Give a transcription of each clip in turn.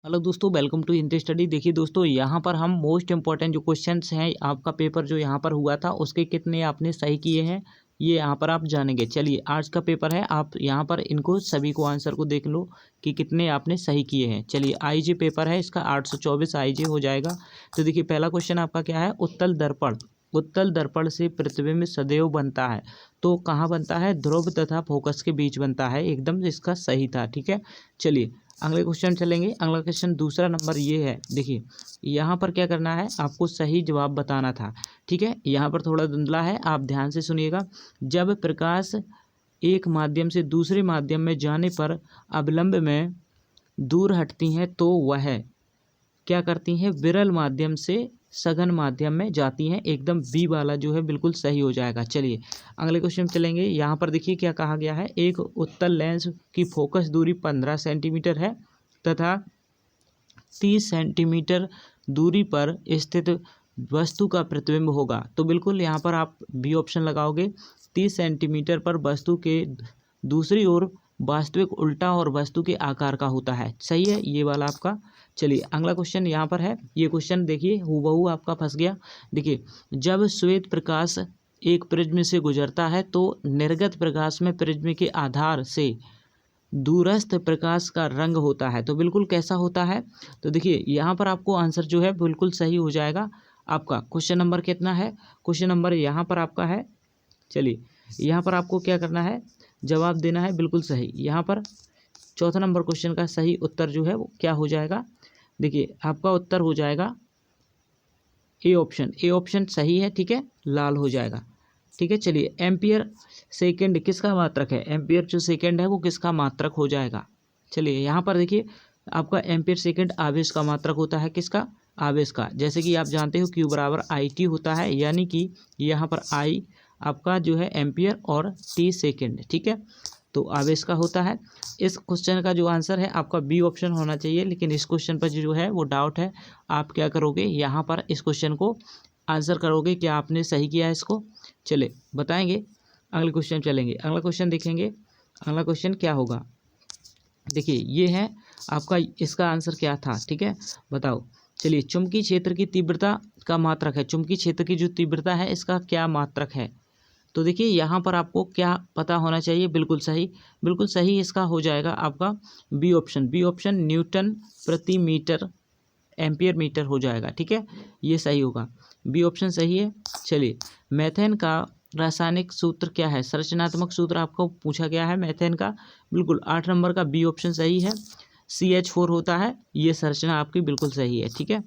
Hello दोस्तों, welcome to Hindi study. देखिए दोस्तों, यहाँ पर हम मोस्ट इंपॉर्टेंट जो क्वेश्चंस हैं, आपका पेपर जो यहाँ पर हुआ था उसके कितने आपने सही किए हैं ये यहाँ पर आप जानेंगे। चलिए, आज का पेपर है, आप यहाँ पर इनको सभी को आंसर को देख लो कि कितने आपने सही किए हैं। चलिए, आईजे पेपर है, इसका 824 आईजे हो जाएगा। तो देखिए, पहला क्वेश्चन आपका क्या है, उत्तल दर्पण। उत्तल दर्पण से प्रतिबिंब सदैव बनता है, तो कहाँ बनता है, ध्रुव तथा फोकस के बीच बनता है। एकदम इसका सही था। ठीक है, चलिए अगले क्वेश्चन चलेंगे। अगला क्वेश्चन दूसरा नंबर ये है। देखिए, यहाँ पर क्या करना है, आपको सही जवाब बताना था। ठीक है, यहाँ पर थोड़ा धुंधला है, आप ध्यान से सुनिएगा। जब प्रकाश एक माध्यम से दूसरे माध्यम में जाने पर अवलंब में दूर हटती हैं तो वह क्या करती हैं, विरल माध्यम से सघन माध्यम में जाती हैं। एकदम बी वाला जो है बिल्कुल सही हो जाएगा। चलिए अगले क्वेश्चन चलेंगे। यहाँ पर देखिए क्या कहा गया है, एक उत्तल लेंस की फोकस दूरी 15 सेंटीमीटर है तथा 30 सेंटीमीटर दूरी पर स्थित वस्तु का प्रतिबिंब होगा। तो बिल्कुल यहाँ पर आप बी ऑप्शन लगाओगे। 30 सेंटीमीटर पर वस्तु के दूसरी ओर वास्तविक उल्टा और वस्तु के आकार का होता है। सही है ये वाला आपका। चलिए अगला क्वेश्चन यहाँ पर है। ये क्वेश्चन देखिए हूबहू आपका फंस गया। देखिए, जब श्वेत प्रकाश एक प्रिज्म से गुजरता है तो निर्गत प्रकाश में प्रिज्म के आधार से दूरस्थ प्रकाश का रंग होता है। तो बिल्कुल कैसा होता है, तो देखिए यहाँ पर आपको आंसर जो है बिल्कुल सही हो जाएगा। आपका क्वेश्चन नंबर कितना है, क्वेश्चन नंबर यहाँ पर आपका है। चलिए यहाँ पर आपको क्या करना है, जवाब देना है बिल्कुल सही। यहाँ पर चौथा नंबर क्वेश्चन का सही उत्तर जो है वो क्या हो जाएगा, देखिए आपका उत्तर हो जाएगा ए ऑप्शन। ए ऑप्शन सही है। ठीक है, लाल हो जाएगा। ठीक है, चलिए एम्पियर सेकंड किसका मात्रक है, एम्पियर जो सेकंड है वो किसका मात्रक हो जाएगा। चलिए यहाँ पर देखिए, आपका एम्पियर सेकंड आवेश का मात्रक होता है। किसका, आवेश का। जैसे कि आप जानते हो क्यू बराबर आई टी होता है, यानी कि यहाँ पर आई आपका जो है एम्पियर और टी सेकंड। ठीक है, तो आवेश का होता है। इस क्वेश्चन का जो आंसर है आपका बी ऑप्शन होना चाहिए, लेकिन इस क्वेश्चन पर जो है वो डाउट है। आप क्या करोगे, यहाँ पर इस क्वेश्चन को आंसर करोगे, क्या आपने सही किया है इसको। चले बताएंगे, अगले क्वेश्चन चलेंगे। अगला क्वेश्चन देखेंगे, अगला क्वेश्चन क्या होगा। देखिए ये है आपका, इसका आंसर क्या था। ठीक है, बताओ। चलिए, चुंबकीय क्षेत्र की तीव्रता का मात्रक है, चुंबकीय क्षेत्र की जो तीव्रता है इसका क्या मात्रक है। तो देखिए यहाँ पर आपको क्या पता होना चाहिए, बिल्कुल सही। बिल्कुल सही इसका हो जाएगा आपका B option. B option newton प्रति मीटर एम्पियर मीटर हो जाएगा। ठीक है, ये सही होगा, बी ऑप्शन सही है। चलिए, मेथेन का रासायनिक सूत्र क्या है, संरचनात्मक सूत्र आपको पूछा गया है मेथेन का। बिल्कुल 8 नंबर का बी ऑप्शन सही है। CH4 होता है, ये संरचना आपकी बिल्कुल सही है। ठीक है,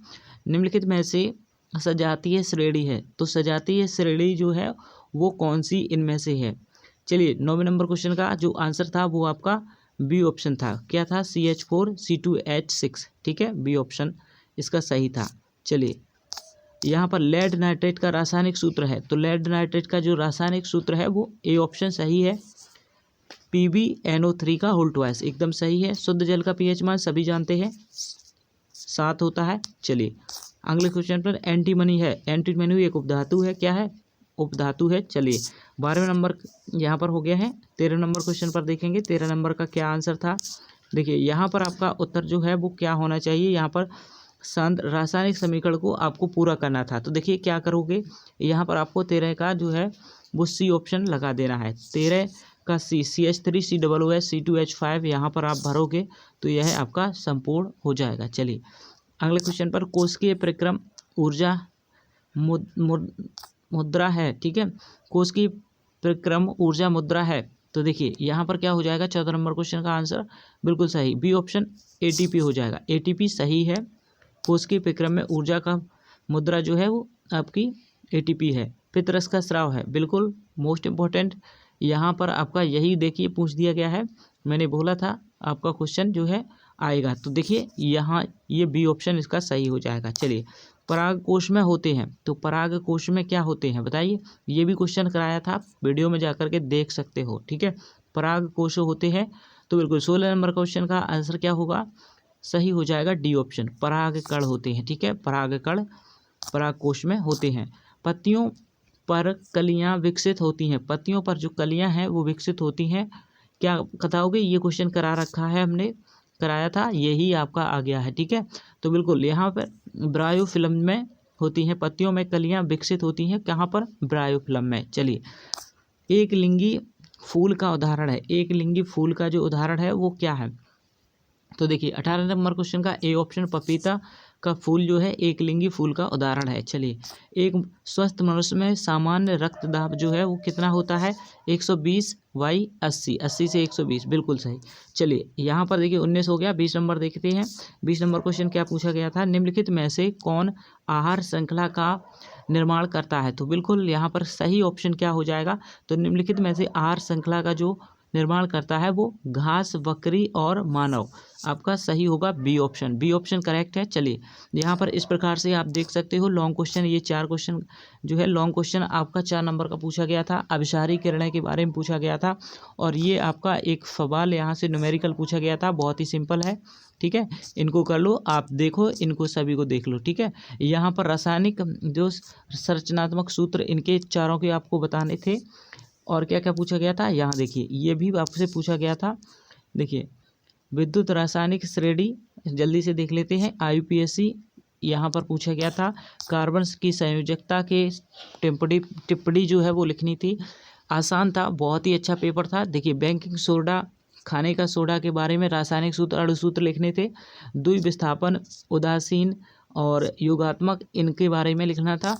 निम्नलिखित में से सजातीय श्रेणी है, तो सजातीय श्रेणी जो है वो कौन सी इनमें से है। चलिए 9वें नंबर क्वेश्चन का जो आंसर था वो आपका बी ऑप्शन था। क्या था, CH4C2H6। ठीक है, बी ऑप्शन इसका सही था। चलिए यहाँ पर लेड नाइट्रेट का रासायनिक सूत्र है, तो लेड नाइट्रेट का जो रासायनिक सूत्र है वो ए ऑप्शन सही है, PbNO3 का होल ट्वाइस। एकदम सही है। शुद्ध जल का पीएच मान सभी जानते हैं 7 होता है। चलिए अगले क्वेश्चन पर एंटीमनी है। एंटीमनी एक उपधातु है, क्या है, उपधातु है। चलिए 12वें नंबर यहाँ पर हो गया है। 13 नंबर क्वेश्चन पर देखेंगे, 13 नंबर का क्या आंसर था। देखिए यहाँ पर आपका उत्तर जो है वो क्या होना चाहिए, यहाँ पर रासायनिक समीकरण को आपको पूरा करना था। तो देखिए क्या करोगे, यहाँ पर आपको 13 का जो है वो सी ऑप्शन लगा देना है। 13 का CH3COOH C2H5 यहाँ पर आप भरोगे तो यह आपका संपूर्ण हो जाएगा। चलिए अगले क्वेश्चन पर, कोशिकीय परिक्रम ऊर्जा मुद्रा है। ठीक है, कोशिकीय परिक्रम ऊर्जा मुद्रा है। तो देखिए यहाँ पर क्या हो जाएगा, 14 नंबर क्वेश्चन का आंसर बिल्कुल सही, बी ऑप्शन ATP हो जाएगा। ATP सही है। कोशिकीय परिक्रम में ऊर्जा का मुद्रा जो है वो आपकी ATP है। पित्तरस का स्राव है, बिल्कुल मोस्ट इम्पोर्टेंट। यहाँ पर आपका यही देखिए पूछ दिया गया है, मैंने बोला था आपका क्वेश्चन जो है आएगा। तो देखिए यहाँ ये बी ऑप्शन इसका सही हो जाएगा। चलिए, पराग कोश में होते हैं, तो पराग कोश में क्या होते हैं बताइए। ये भी क्वेश्चन कराया था, आप वीडियो में जाकर के देख सकते हो। ठीक है, पराग कोश होते हैं, तो बिल्कुल 16 नंबर क्वेश्चन का आंसर क्या होगा, सही हो जाएगा डी ऑप्शन, पराग कण होते हैं। ठीक है, पराग कण पराग कोश में होते हैं। पत्तियों पर कलियां विकसित होती हैं, पत्तियों पर जो कलियां हैं वो विकसित होती हैं, क्या बताओगे, ये क्वेश्चन करा रखा है हमने, कराया था यही आपका आ गया है। ठीक है, तो बिल्कुल यहाँ पर ब्रायोफिल्म में होती हैं, पत्तियों में कलियां विकसित होती हैं, कहाँ पर? ब्रायोफिल्म में। चलिए, एक लिंगी फूल का उदाहरण है, एक लिंगी फूल का जो उदाहरण है वो क्या है? तो देखिए 18 नंबर क्वेश्चन का ए ऑप्शन, पपीता का फूल जो है एक लिंगी फूल का उदाहरण है। चलिए, एक स्वस्थ मनुष्य में सामान्य रक्त दाब जो है वो कितना होता है? 120/80, 80 से 120, बिल्कुल सही। चलिए, यहाँ पर देखिए 19 हो गया। 20 नंबर देखते हैं। 20 नंबर क्वेश्चन क्या पूछा गया था? निम्नलिखित में से कौन आहार श्रृंखला का निर्माण करता है? तो बिल्कुल यहाँ पर सही ऑप्शन क्या हो जाएगा? तो निम्नलिखित में से आहार श्रृंखला का जो निर्माण करता है वो घास, बकरी और मानव। आपका सही होगा B option, B option correct है। चलिए, यहाँ पर इस प्रकार से आप देख सकते हो लॉन्ग क्वेश्चन, ये 4 क्वेश्चन जो है लॉन्ग क्वेश्चन आपका 4 नंबर का पूछा गया था। अभिसारी किरणें के बारे में पूछा गया था और ये आपका एक सवाल यहाँ से न्यूमेरिकल पूछा गया था, बहुत ही सिंपल है। ठीक है, इनको कर लो, आप देखो, इनको सभी को देख लो। ठीक है, यहाँ पर रासायनिक जो संरचनात्मक सूत्र इनके चारों के आपको बताने थे। और क्या क्या पूछा गया था यहाँ देखिए, ये भी आपसे पूछा गया था। देखिए, विद्युत रासायनिक श्रेणी जल्दी से देख लेते हैं। IUPAC यहाँ पर पूछा गया था। कार्बन की संयोजकता के टिप्पणी जो है वो लिखनी थी। आसान था, बहुत ही अच्छा पेपर था। देखिए, बेकिंग सोडा, खाने का सोडा के बारे में रासायनिक सूत्र, अणुसूत्र लिखने थे। द्विविस्थापन, उदासीन और योगात्मक, इनके बारे में लिखना था।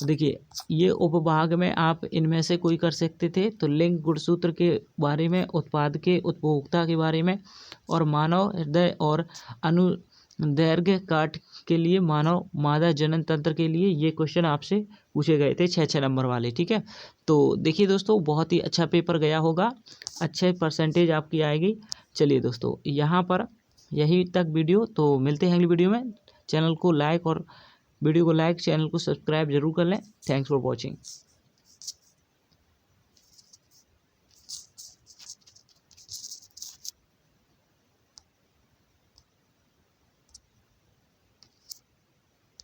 देखिए, ये उपभाग में आप इनमें से कोई कर सकते थे। तो लिंग गुणसूत्र के बारे में, उत्पाद के उपभोक्ता के बारे में, और मानव हृदय और अनुदैर्घ्य काट के लिए मानव मादा जनन तंत्र के लिए ये क्वेश्चन आपसे पूछे गए थे 6 नंबर वाले। ठीक है, तो देखिए दोस्तों, बहुत ही अच्छा पेपर गया होगा, अच्छे परसेंटेज आपकी आएगी। चलिए दोस्तों, यहाँ पर यही तक वीडियो, तो मिलते हैं अगली वीडियो में। चैनल को लाइक, चैनल को सब्सक्राइब जरूर कर लें। Thanks for watching.